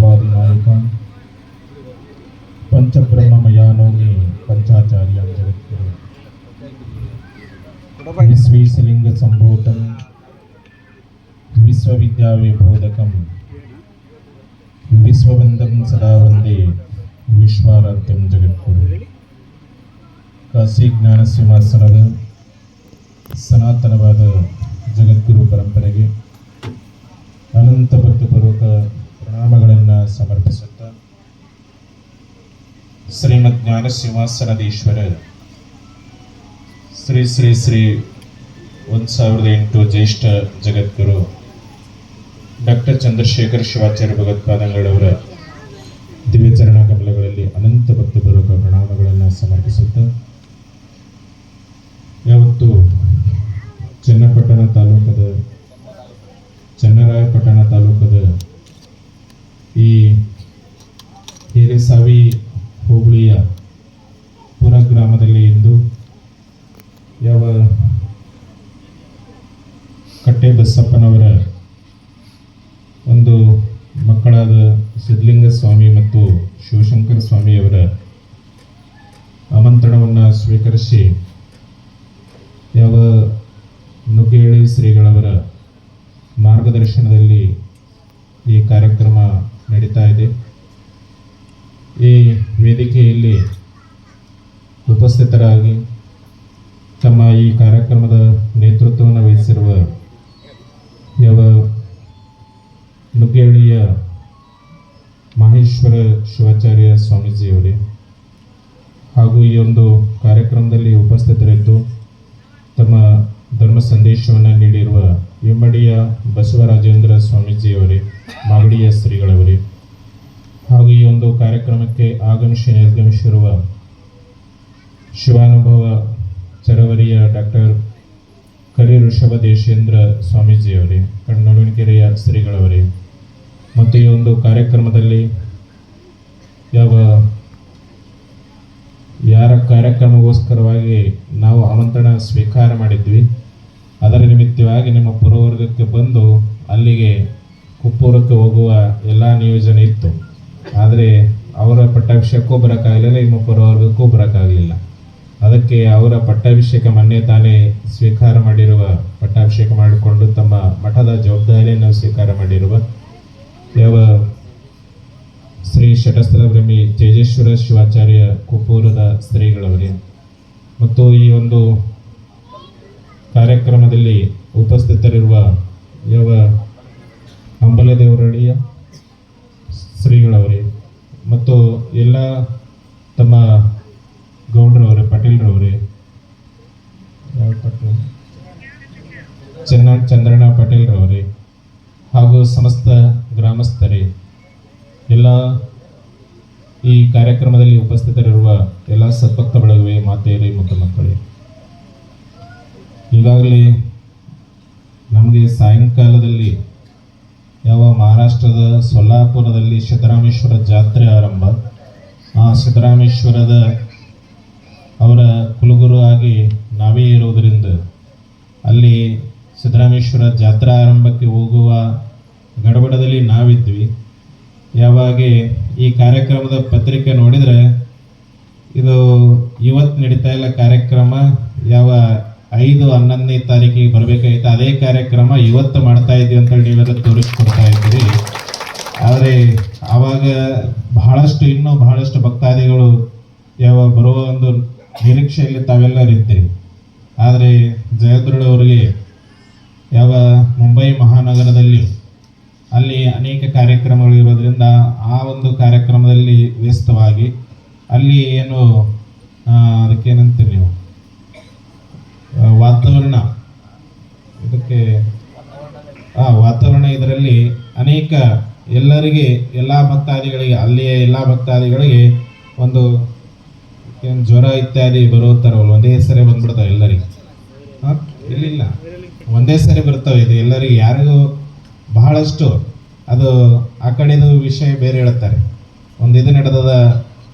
ಸರ್ವಾಧಿನಾಯಕ पंचब्रह्ममयानोगी पंचाचार्य जगद्गुरु विश्वेशलिंग संभूतं विश्वविद्याविबोधकं विश्ववंदं सदा वंदे विश्वाराध्यं जगद्गुरु काशी ज्ञान सिंहासनದ ಸನಾತನವಾದ ಜಗದ್ಗುರು ಪರಂಪರೆಗೆ ಅನಂತ ಭಕ್ತಿಪೂರ್ವಕ ಪ್ರಣಾಮಗಳನ್ನು ಸಮರ್ಪಿಸುತ್ತಾ ಶ್ರೀಮದ್ ಜ್ಞಾನ ಸಿಂಹಾಸನದೀಶ್ವರ ಶ್ರೀ ಶ್ರೀ ಶ್ರೀ 1008 ಜ್ಯೇಷ್ಠ ಜಗದ್ಗುರು ಡಾಕ್ಟರ್ ಚಂದ್ರಶೇಖರ ಶಿವಾಚಾರ್ಯ ಭಗವತ್ಪಾದಂಗಳವರ ದಿವ್ಯಚರಣ ಕಮಲಗಳಲ್ಲಿ ಅನಂತ ಭಕ್ತಿಪೂರ್ವಕ ಪ್ರಣಾಮಗಳನ್ನು ಸಮರ್ಪಿಸುತ್ತಾ ಯಾವತ್ತು ಚನ್ನರಾಯಪಟ್ಟಣ ತಾಲೂಕದ ಈ ಹಿರೇಸಾವಿ ಹೋಬಳಿಯ ಪುರ ಗ್ರಾಮದಲ್ಲಿ ಇಂದು ಯಾವ ಕಟ್ಟೆ ಬಸಪ್ಪನವರ ಒಂದು ಮಕ್ಕಳಾದ ಸಿದ್ಧಲಿಂಗ ಸ್ವಾಮಿ ಮತ್ತು ಶಿವಶಂಕರ ಸ್ವಾಮಿಯವರ ಆಮಂತ್ರಣವನ್ನು ಸ್ವೀಕರಿಸಿ ಯಾವ ನುಗ್ಗೇಳಿ ಶ್ರೀಗಳವರ ಮಾರ್ಗದರ್ಶನದಲ್ಲಿ ಈ ಕಾರ್ಯಕ್ರಮ ನಡೀತಾ ಇದೆ. ಈ ವೇದಿಕೆಯಲ್ಲಿ ಉಪಸ್ಥಿತರಾಗಿ ತಮ್ಮ ಈ ಕಾರ್ಯಕ್ರಮದ ನೇತೃತ್ವವನ್ನು ವಹಿಸಿರುವ ಯಾವ ನುಗ್ಗೇಳಿಯ ಮಹೇಶ್ವರ ಶಿವಾಚಾರ್ಯ ಸ್ವಾಮೀಜಿಯವರೇ ಹಾಗೂ ಈ ಒಂದು ಕಾರ್ಯಕ್ರಮದಲ್ಲಿ ಉಪಸ್ಥಿತರಿದ್ದು ತಮ್ಮ ಧರ್ಮ ಸಂದೇಶವನ್ನು ನೀಡಿರುವ ಇಮ್ಮಡಿಯ ಬಸವರಾಜೇಂದ್ರ ಸ್ವಾಮೀಜಿಯವರೇ, ಮಾಗಡಿಯ ಶ್ರೀಗಳವರೇ ಹಾಗೂ ಈ ಒಂದು ಕಾರ್ಯಕ್ರಮಕ್ಕೆ ನಿರ್ಗಮಿಸಿರುವ ಶಿವಾನುಭವ ಚರವರಿಯ ಡಾಕ್ಟರ್ ಕರಿ ಋಷಭ ದೇಶೇಂದ್ರ ಸ್ವಾಮೀಜಿಯವರೇ, ಕಣ್ಣೊಳಕೆರೆಯ ಶ್ರೀಗಳವರೇ ಮತ್ತು ಈ ಒಂದು ಕಾರ್ಯಕ್ರಮದಲ್ಲಿ ಯಾರ ಕಾರ್ಯಕ್ರಮಗೋಸ್ಕರವಾಗಿ ನಾವು ಆಮಂತ್ರಣ ಸ್ವೀಕಾರ ಮಾಡಿದ್ವಿ ಅದರ ನಿಮಿತ್ತವಾಗಿ ನಿಮ್ಮ ಪುರವರ್ಗಕ್ಕೆ ಬಂದು ಅಲ್ಲಿಗೆ ಕುಪ್ಪೂರಕ್ಕೆ ಹೋಗುವ ಎಲ್ಲ ನಿಯೋಜನೆ ಇತ್ತು. ಆದರೆ ಅವರ ಪಟ್ಟಾಭಿಷೇಕಕ್ಕೂ ಬರೋಕ್ಕಾಗಲಿಲ್ಲ, ನಿಮ್ಮ ಪುರವರ್ಗಕ್ಕೂ ಬರೋಕ್ಕಾಗಲಿಲ್ಲ. ಅದಕ್ಕೆ ಅವರ ಪಟ್ಟಾಭಿಷೇಕ ಮೊನ್ನೆ ತಾನೇ ಸ್ವೀಕಾರ ಮಾಡಿರುವ ಪಟ್ಟಾಭಿಷೇಕ ಮಾಡಿಕೊಂಡು ತಮ್ಮ ಮಠದ ಜವಾಬ್ದಾರಿಯನ್ನು ಸ್ವೀಕಾರ ಮಾಡಿರುವ ಯಾವ ಶ್ರೀ ಶಟಸ್ಥಲ ಬ್ರಹ್ಮಿ ತೇಜೇಶ್ವರ ಶಿವಾಚಾರ್ಯ ಕುಪ್ಪೂರದ ಶ್ರೀಗಳವರೇ ಮತ್ತು ಈ ಒಂದು ಕಾರ್ಯಕ್ರಮದಲ್ಲಿ ಉಪಸ್ಥಿತರಿರುವ ಯಾವ ಅಂಬಲದೇವರಳ್ಳಿಯ ಶ್ರೀಗಳವರೇ ಮತ್ತು ಎಲ್ಲ ತಮ್ಮ ಗೌಡ್ರವರೇ, ಪಟೇಲ್ರವರೇ, ಚಂದ್ರಣ್ಣ ಪಟೇಲ್ರವರೇ ಹಾಗೂ ಸಮಸ್ತ ಗ್ರಾಮಸ್ಥರೇ, ಎಲ್ಲ ಈ ಕಾರ್ಯಕ್ರಮದಲ್ಲಿ ಉಪಸ್ಥಿತರಿರುವ ಎಲ್ಲ ಸದ್ಭಕ್ತ ಬಳಗವೇ, ಮಾತೆಯರೇ ಮತ್ತು ಮಕ್ಕಳೇ, ಈಗಾಗಲೇ ನಮಗೆ ಸಾಯಂಕಾಲದಲ್ಲಿ ಯಾವ ಮಹಾರಾಷ್ಟ್ರದ ಸೊಲ್ಲಾಪುರದಲ್ಲಿ ಸಿದ್ದರಾಮೇಶ್ವರ ಜಾತ್ರೆ ಆರಂಭ. ಆ ಸಿದ್ದರಾಮೇಶ್ವರದ ಅವರ ಕುಲಗುರು ಆಗಿ ನಾವೇ ಇರುವುದರಿಂದ ಅಲ್ಲಿ ಸಿದ್ದರಾಮೇಶ್ವರ ಜಾತ್ರಾ ಆರಂಭಕ್ಕೆ ಹೋಗುವ ಗಡಬಡದಲ್ಲಿ ನಾವಿದ್ವಿ. ಯಾವಾಗ ಈ ಕಾರ್ಯಕ್ರಮದ ಪತ್ರಿಕೆ ನೋಡಿದರೆ ಇದು ಇವತ್ತು ನಡೀತಾ ಇಲ್ಲ ಕಾರ್ಯಕ್ರಮ, ಯಾವ 5-11ನೇ ತಾರೀಕಿಗೆ ಬರಬೇಕಾಗಿತ್ತು, ಅದೇ ಕಾರ್ಯಕ್ರಮ ಇವತ್ತು ಮಾಡ್ತಾ ಇದ್ದೀವಿ ಅಂತೇಳಿ ನೀವೆಲ್ಲ ತೋರಿಸ್ಕೊಡ್ತಾ ಇದ್ದೀರಿ. ಆದರೆ ಆವಾಗ ಇನ್ನೂ ಬಹಳಷ್ಟು ಭಕ್ತಾದಿಗಳು ಯಾವ ಬರುವ ಒಂದು ನಿರೀಕ್ಷೆಯಲ್ಲಿ ತಾವೆಲ್ಲರೂ ಇದ್ದೀರಿ. ಆದರೆ ಜಯದ್ರುಡವರಿಗೆ ಯಾವ ಮುಂಬೈ ಮಹಾನಗರದಲ್ಲಿ ಅಲ್ಲಿ ಅನೇಕ ಕಾರ್ಯಕ್ರಮಗಳು ಇರೋದ್ರಿಂದ ಆ ಒಂದು ಕಾರ್ಯಕ್ರಮದಲ್ಲಿ ವ್ಯಸ್ತವಾಗಿ ಅಲ್ಲಿ ಏನು ಅದಕ್ಕೇನಂತೀರಿ ನೀವು ವಾತಾವರಣ ಇದರಲ್ಲಿ ಅನೇಕ ಎಲ್ಲ ಭಕ್ತಾದಿಗಳಿಗೆ ಅಲ್ಲಿಯ ಎಲ್ಲ ಭಕ್ತಾದಿಗಳಿಗೆ ಒಂದು ಜ್ವರ ಇತ್ಯಾದಿ ಬರೋ ಥರವಲ್ಲ, ಒಂದೇ ಸರಿ ಬಂದ್ಬಿಡ್ತಾವೆ ಎಲ್ಲರಿಗೆ. ಇಲ್ಲ ಒಂದೇ ಸರಿ ಬರ್ತವೆ. ಇದು ಎಲ್ಲರಿಗೆ ಯಾರಿಗೂ ಬಹಳಷ್ಟು ಅದು ಆ ಕಡೆದು ವಿಷಯ ಬೇರೆ ಹೇಳ್ತಾರೆ. ಒಂದು ಇದು ನಡೆದದ,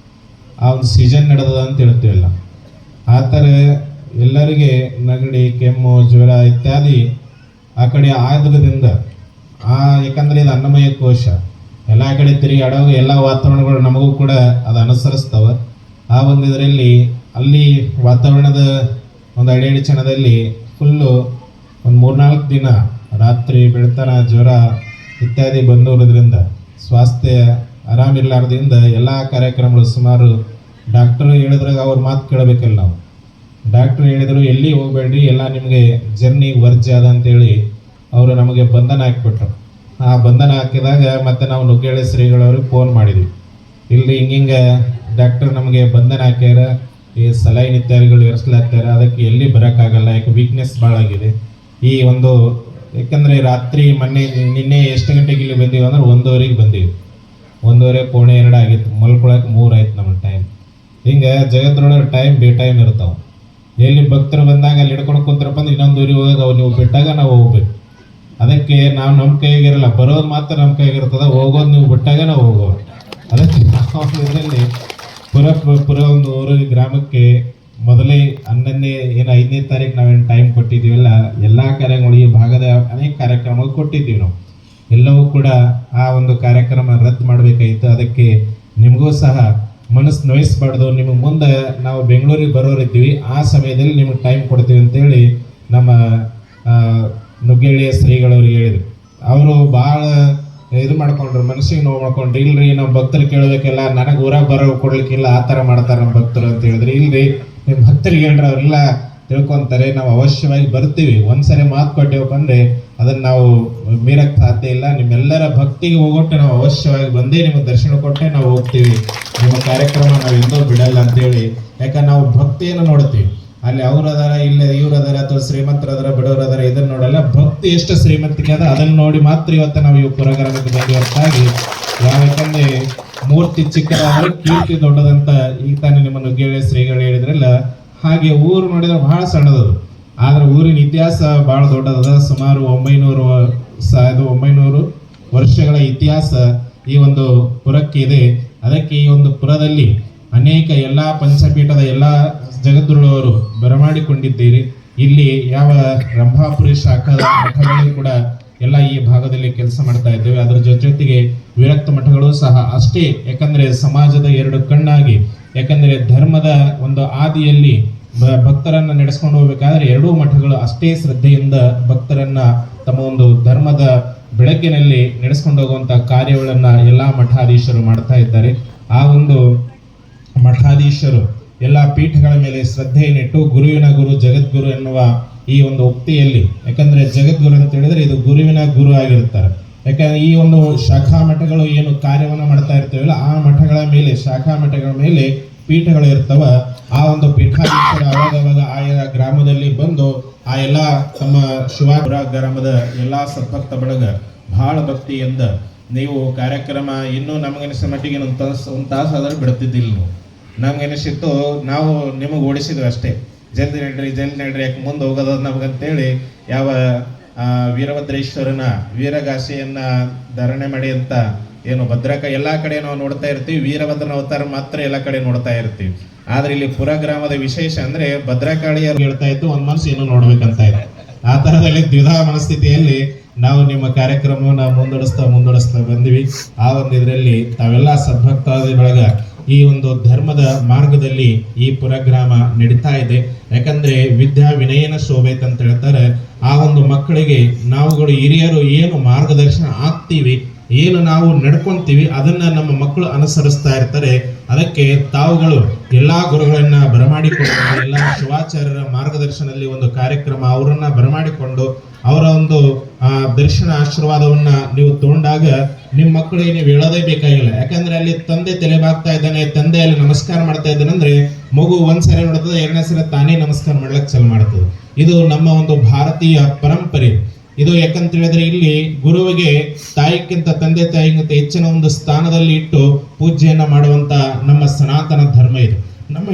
ಆ ಒಂದು ಸೀಸನ್ ನಡೆದದ ಅಂತ ಹೇಳ್ತೀವಲ್ಲ, ಆ ಥರ ಎಲ್ಲರಿಗೆ ನೆಗಡಿ, ಕೆಮ್ಮು, ಜ್ವರ ಇತ್ಯಾದಿ ಆ ಕಡೆ ಆದ್ರದಿಂದ ಯಾಕಂದರೆ ಇದು ಅನ್ನಮಯ ಕೋಶ, ಎಲ್ಲ ಕಡೆ ತಿರುಗಾಡುವಾಗ ಎಲ್ಲ ವಾತಾವರಣಗಳು ನಮಗೂ ಕೂಡ ಅದು ಅನುಸರಿಸ್ತವೆ. ಆ ಒಂದು ಇದರಲ್ಲಿ ಅಲ್ಲಿ ವಾತಾವರಣದ ಒಂದು ಅಡಿಯಡಿಚಣದಲ್ಲಿ ಫುಲ್ಲು ಒಂದು 3-4 ದಿನ ರಾತ್ರಿ ಬೆಳತನ ಜ್ವರ ಇತ್ಯಾದಿ ಬಂದೋದ್ರಿಂದ ಸ್ವಾಸ್ಥ್ಯ ಆರಾಮಿರ್ಲಾರ್ದಿಂದ ಎಲ್ಲ ಕಾರ್ಯಕ್ರಮಗಳು ಸುಮಾರು ಡಾಕ್ಟರ್ ಹೇಳಿದ್ರಾಗ ಅವ್ರ ಮಾತು ಕೇಳಬೇಕಲ್ಲ ನಾವು. ಡಾಕ್ಟ್ರು ಹೇಳಿದರು ಎಲ್ಲಿ ಹೋಗಬೇಡ್ರಿ, ಎಲ್ಲ ನಿಮಗೆ ಜರ್ನಿ ವರ್ಜ್ಯ ಅದ ಅಂತೇಳಿ ಅವರು ನಮಗೆ ಬಂಧನ ಹಾಕಿಬಿಟ್ರು. ಆ ಬಂಧನ ಹಾಕಿದಾಗ ಮತ್ತೆ ನಾವು ನುಗ್ಗೇಳಿ ಶ್ರೀಗಳವ್ರಿಗೆ ಫೋನ್ ಮಾಡಿದ್ವಿ, ಇಲ್ಲಿ ಹಿಂಗೆ ಡಾಕ್ಟರ್ ನಮಗೆ ಬಂಧನ ಹಾಕ್ಯಾರ, ಈ ಸಲೈನ್ ಇತ್ಯಾದಿಗಳು ಇರಿಸ್ಲಾಗ್ತಾರೆ, ಅದಕ್ಕೆ ಎಲ್ಲಿ ಬರೋಕ್ಕಾಗಲ್ಲ, ಯಾಕೆ ವೀಕ್ನೆಸ್ ಭಾಳ ಆಗಿದೆ. ಈ ಒಂದು ಯಾಕಂದರೆ ರಾತ್ರಿ ನಿನ್ನೆ ಎಷ್ಟು ಗಂಟೆಗೆ ಇಲ್ಲಿ ಬಂದೀವಿ ಅಂದ್ರೆ 1:15ಗೆ ಬಂದೀವಿ. 1:15 ಆಗಿತ್ತು, ಮಲ್ಕೊಳಕ್ಕೆ 3 ಆಯ್ತು ನಮ್ಮ ಟೈಮ್. ಹಿಂಗೆ ಜಗತ್ತೊಳಗೆ ಟೈಮ್ ಟೈಮ್ ಇರ್ತಾವೆ. ಎಲ್ಲಿ ಭಕ್ತರು ಬಂದಾಗ ಅಲ್ಲಿ ಹಿಡ್ಕೊಂಡು ಕುಂತ್ರಪ್ಪ ಅಂದ್ರೆ ಇನ್ನೊಂದು ಊರಿಗೆ ಹೋಗಾಗ ನೀವು ಬಿಟ್ಟಾಗ ನಾವು ಹೋಗ್ಬೇಕು. ಅದಕ್ಕೆ ನಾವು ನಮ್ಮ ಕೈಗಿರಲ್ಲ, ಬರೋದು ಮಾತ್ರ ನಮ್ಮ ಕೈಗಿರ್ತದೆ, ಹೋಗೋದು ನೀವು ಬಿಟ್ಟಾಗ ನಾವು ಹೋಗೋದು. ಅದಕ್ಕೆ ಇದರಲ್ಲಿ ಪುರ ಒಂದು ಊರಿಗೆ ಗ್ರಾಮಕ್ಕೆ ಮೊದಲೇ 5ನೇ ತಾರೀಕು ನಾವೇನು ಟೈಮ್ ಕೊಟ್ಟಿದ್ದೀವಲ್ಲ, ಎಲ್ಲ ಕಾರ್ಯಗಳು ಈ ಭಾಗದ ಅನೇಕ ಕಾರ್ಯಕ್ರಮಗಳು ಕೊಟ್ಟಿದ್ದೀವಿ ನಾವು. ಎಲ್ಲವೂ ಕೂಡ ಆ ಒಂದು ಕಾರ್ಯಕ್ರಮ ರದ್ದು ಮಾಡಬೇಕಾಗಿತ್ತು. ಅದಕ್ಕೆ ನಿಮಗೂ ಸಹ ಮನಸ್ಸು ನೋಯಿಸ್ಬಾರ್ದು, ನಿಮಗೆ ಮುಂದೆ ನಾವು ಬೆಂಗಳೂರಿಗೆ ಬರೋರಿದ್ದೀವಿ, ಆ ಸಮಯದಲ್ಲಿ ನಿಮಗೆ ಟೈಮ್ ಕೊಡ್ತೀವಿ ಅಂತೇಳಿ ನಮ್ಮ ನುಗ್ಗೇಳಿಯ ಶ್ರೀಗಳವ್ರಿಗೆ ಹೇಳಿದರು. ಅವರು ಭಾಳ ಇದು ಮಾಡ್ಕೊಂಡ್ರು, ಮನಸ್ಸಿಗೆ ನೋವು ಮಾಡ್ಕೊಂಡ್ರು. ಇಲ್ರಿ ನಮ್ಮ ಭಕ್ತರು ಕೇಳಬೇಕಿಲ್ಲ, ನನಗೆ ಊರಾಗ ಕೊಡ್ಲಿಕ್ಕಿಲ್ಲ, ಆ ಥರ ಮಾಡ್ತಾರೆ ನಮ್ಮ ಭಕ್ತರು ಅಂತ ಹೇಳಿದ್ರು. ಇಲ್ರಿ ನಿಮ್ಮ ಭಕ್ತರಿಗೆ ಹೇಳ್ರಿ, ಅವರೆಲ್ಲ ತಿಳ್ಕೊತಾರೆ, ನಾವು ಅವಶ್ಯವಾಗಿ ಬರ್ತೀವಿ. ಒಂದ್ಸರಿ ಮಾತು ಕೊಟ್ಟೇವಪ್ಪ ಅಂದರೆ ಅದನ್ನು ನಾವು ಮೀರಕ್ಕೆ ಸಾಧ್ಯ ಇಲ್ಲ. ನಿಮ್ಮೆಲ್ಲರ ಭಕ್ತಿಗೆ ಹೋಗೊಟ್ಟೆ ನಾವು ಅವಶ್ಯವಾಗಿ ಬಂದೇ ನಿಮಗೆ ದರ್ಶನ ಕೊಟ್ಟೆ ನಾವು ಹೋಗ್ತೀವಿ, ನಿಮ್ಮ ಕಾರ್ಯಕ್ರಮ ನಾವು ಎಂದೂ ಬಿಡಲ್ಲ ಅಂತೇಳಿ. ಯಾಕಂದ್ರೆ ನಾವು ಭಕ್ತಿಯನ್ನು ನೋಡ್ತೀವಿ, ಅಲ್ಲಿ ಅವ್ರು ಅದಾರ, ಇಲ್ಲ ಇವ್ರು ಅದಾರ, ಅಥವಾ ಶ್ರೀಮಂತರು ಅದಾರ, ಬಡವರು ಅದಾರ, ಇದನ್ನು ನೋಡಲ್ಲ. ಭಕ್ತಿ ಎಷ್ಟು ಶ್ರೀಮಂತಿಕೆ ಅದ ಅದನ್ನು ನೋಡಿ ಮಾತ್ರ ಇವತ್ತು ನಾವು ಇವು ಪುರಗ್ರಾಮಕ್ಕೆ ಬಂದಿವತ್ತಾಗಿ. ಯಾಕಂದ್ರೆ ಮೂರ್ತಿ ಚಿಕ್ಕದಾದ್ರೆ ಕೀರ್ತಿ ದೊಡ್ಡದಂತ ಈಗ ತಾನೇ ನಿಮ್ಮ ನುಗ್ಗೇಳಿ ಶ್ರೀಗಳು ಹೇಳಿದ್ರಲ್ಲ, ಹಾಗೆ ಊರು ನೋಡಿದ್ರೆ ಬಹಳ ಸಣ್ಣದದು, ಆದ್ರೆ ಊರಿನ ಇತಿಹಾಸ ಬಹಳ ದೊಡ್ಡದದ. ಸುಮಾರು 1900 ವರ್ಷಗಳ ಇತಿಹಾಸ ಈ ಒಂದು ಪುರಕ್ಕೆ ಇದೆ. ಅದಕ್ಕೆ ಈ ಒಂದು ಪುರದಲ್ಲಿ ಅನೇಕ ಎಲ್ಲ ಪಂಚಪೀಠದ ಎಲ್ಲ ಜಗದ್ಗುರುಳವರು ಬರಮಾಡಿಕೊಂಡಿದ್ದೀರಿ. ಇಲ್ಲಿ ಯಾವ ರಂಭಾಪುರಿ ಶಾಖದ ಮಠಗಳು ಕೂಡ ಎಲ್ಲ ಈ ಭಾಗದಲ್ಲಿ ಕೆಲಸ ಮಾಡ್ತಾ ಇದ್ದೇವೆ. ಅದರ ಜೊತೆಗೆ ವಿರಕ್ತ ಮಠಗಳು ಸಹ ಅಷ್ಟೇ. ಯಾಕಂದ್ರೆ ಸಮಾಜದ 2 ಕಣ್ಣಾಗಿ, ಯಾಕಂದ್ರೆ ಧರ್ಮದ ಒಂದು ಆದಿಯಲ್ಲಿ ಭಕ್ತರನ್ನ ನಡೆಸ್ಕೊಂಡು ಹೋಗ್ಬೇಕಾದ್ರೆ 2 ಮಠಗಳು ಅಷ್ಟೇ ಶ್ರದ್ಧೆಯಿಂದ ಭಕ್ತರನ್ನ ತಮ್ಮ ಒಂದು ಧರ್ಮದ ಬೆಳಕಿನಲ್ಲಿ ನಡೆಸ್ಕೊಂಡು ಹೋಗುವಂತ ಕಾರ್ಯಗಳನ್ನ ಎಲ್ಲಾ ಮಠಾಧೀಶರು ಮಾಡ್ತಾ ಇದ್ದಾರೆ. ಆ ಒಂದು ಮಠಾಧೀಶರು ಎಲ್ಲ ಪೀಠಗಳ ಮೇಲೆ ಶ್ರದ್ಧೆಯನ್ನಿಟ್ಟು ಗುರುವಿನ ಗುರು ಜಗದ್ಗುರು ಎನ್ನುವ ಈ ಒಂದು ಉಕ್ತಿಯಲ್ಲಿ, ಯಾಕಂದ್ರೆ ಜಗದ್ಗುರು ಅಂತ ಹೇಳಿದ್ರೆ ಇದು ಗುರುವಿನ ಗುರು ಆಗಿರ್ತಾರೆ. ಯಾಕಂದ್ರೆ ಈ ಒಂದು ಶಾಖಾ ಮಠಗಳು ಏನು ಕಾರ್ಯವನ್ನು ಮಾಡ್ತಾ ಇರ್ತೇವಲ್ಲ, ಆ ಮಠಗಳ ಮೇಲೆ, ಶಾಖಾ ಮಠಗಳ ಮೇಲೆ ಪೀಠಗಳು ಇರ್ತವ. ಆ ಒಂದು ಪೀಠಾಧೀಶರು ಅವಾಗವಾಗ ಆಯಾ ಗ್ರಾಮದಲ್ಲಿ ಬಂದು ಆ ಎಲ್ಲ ತಮ್ಮ ಶಿವಾಪುರ ಗ್ರಾಮದ ಎಲ್ಲ ಸದ್ಭಕ್ತ ಬಳಗ ಬಹಳ ಭಕ್ತಿಯಿಂದ ನೀವು ಕಾರ್ಯಕ್ರಮ ಇನ್ನೂ ನಮಗನಿಸಿದ ಮಟ್ಟಿಗೆ ಒಂದು ತಾಸು ಆದ್ರೆ ಬಿಡ್ತಿದ್ದಿಲ್ಲ. ನೀವು ನಮ್ಗೆನಿಸಿತ್ತು ನಾವು ನಿಮಗೆ ಓಡಿಸಿದ್ವಿ ಅಷ್ಟೇ, ಜಲ್ದಿ ನಡ್ರಿ ಯಾಕೆ ಮುಂದೆ ಹೋಗೋದ ನಮಗಂತೇಳಿ. ಯಾವ ವೀರಭದ್ರೇಶ್ವರನ ವೀರಗಾಸೆಯನ್ನ ಧಾರಣೆ ಮಾಡಿ ಅಂತ ಏನು ಭದ್ರಕ ಎಲ್ಲ ಕಡೆ ನಾವು ನೋಡ್ತಾ ಇರ್ತೀವಿ, ವೀರಭದ್ರನ ಅವತಾರ ಮಾತ್ರ ಎಲ್ಲ ಕಡೆ ನೋಡ್ತಾ ಇರ್ತೀವಿ. ಆದ್ರೆ ಇಲ್ಲಿ ಪುರ ಗ್ರಾಮದ ವಿಶೇಷ ಅಂದ್ರೆ ಭದ್ರಕಾಳಿಯರು ಹೇಳ್ತಾ ಇತ್ತು, ಒಂದ್ ಮನಸ್ಸು ಏನು ನೋಡ್ಬೇಕಂತ ಇದೆ. ಆ ತರದಲ್ಲಿ ದ್ವಿಧಾ ಮನಸ್ಥಿತಿಯಲ್ಲಿ ನಾವು ನಿಮ್ಮ ಕಾರ್ಯಕ್ರಮವನ್ನು ಮುಂದುವರಿಸ್ತಾ ಬಂದಿವಿ. ಆ ಒಂದು ಇದರಲ್ಲಿ ತಾವೆಲ್ಲ ಸದ್ಭಕ್ತಾದಿ ಬಳಗ ಈ ಒಂದು ಧರ್ಮದ ಮಾರ್ಗದಲ್ಲಿ ಈ ಪುರಗ್ರಾಮ ನಡೀತಾ ಇದೆ. ಯಾಕಂದ್ರೆ ವಿದ್ಯಾ ವಿನಯನ ಶೋಭೆ ಅಂತ ಹೇಳ್ತಾರೆ. ಆ ಒಂದು ಮಕ್ಕಳಿಗೆ ನಾವುಗಳು ಹಿರಿಯರು ಏನು ಮಾರ್ಗದರ್ಶನ ಆಗ್ತೀವಿ, ಏನು ನಾವು ನಡ್ಕೊಂತೀವಿ, ಅದನ್ನ ನಮ್ಮ ಮಕ್ಕಳು ಅನುಸರಿಸ್ತಾ ಇರ್ತಾರೆ. ಅದಕ್ಕೆ ತಾವುಗಳು ಎಲ್ಲಾ ಗುರುಗಳನ್ನ ಬರಮಾಡಿಕೊಂಡು, ಎಲ್ಲ ಶಿವಾಚಾರ್ಯರ ಮಾರ್ಗದರ್ಶನದಲ್ಲಿ ಒಂದು ಕಾರ್ಯಕ್ರಮ ಅವರನ್ನ ಬರಮಾಡಿಕೊಂಡು ಅವರ ಒಂದು ದರ್ಶನ ಆಶೀರ್ವಾದವನ್ನ ನೀವು ತಗೊಂಡಾಗ ನಿಮ್ಮ ಮಕ್ಕಳಿಗೆ ನೀವು ಹೇಳೋದೇ ಬೇಕಾಗಿಲ್ಲ. ಯಾಕಂದ್ರೆ ಅಲ್ಲಿ ತಂದೆ ತಲೆಬಾಗ್ತಾ ಇದ್ದಾನೆ, ತಂದೆ ಅಲ್ಲಿ ನಮಸ್ಕಾರ ಮಾಡ್ತಾ ಇದ್ದಾನೆ ಅಂದ್ರೆ ಮಗು ಒಂದ್ಸರಿ ನೋಡ್ತದೆ, 2ನೇ ಸರಿ ತಾನೇ ನಮಸ್ಕಾರ ಮಾಡ್ಲಿಕ್ಕೆ ಚಾಲು ಮಾಡ್ತದೆ. ಇದು ನಮ್ಮ ಒಂದು ಭಾರತೀಯ ಪರಂಪರೆ. ಇದು ಯಾಕಂತ ಹೇಳಿದ್ರೆ ಇಲ್ಲಿ ಗುರುವಿಗೆ ತಾಯಿಗಿಂತ ತಂದೆ ತಾಯಿಗಿಂತ ಹೆಚ್ಚಿನ ಒಂದು ಸ್ಥಾನದಲ್ಲಿ ಇಟ್ಟು ಪೂಜೆಯನ್ನ ಮಾಡುವಂತ ನಮ್ಮ ಸನಾತನ ಧರ್ಮ ಇದು. ನಮ್ಮ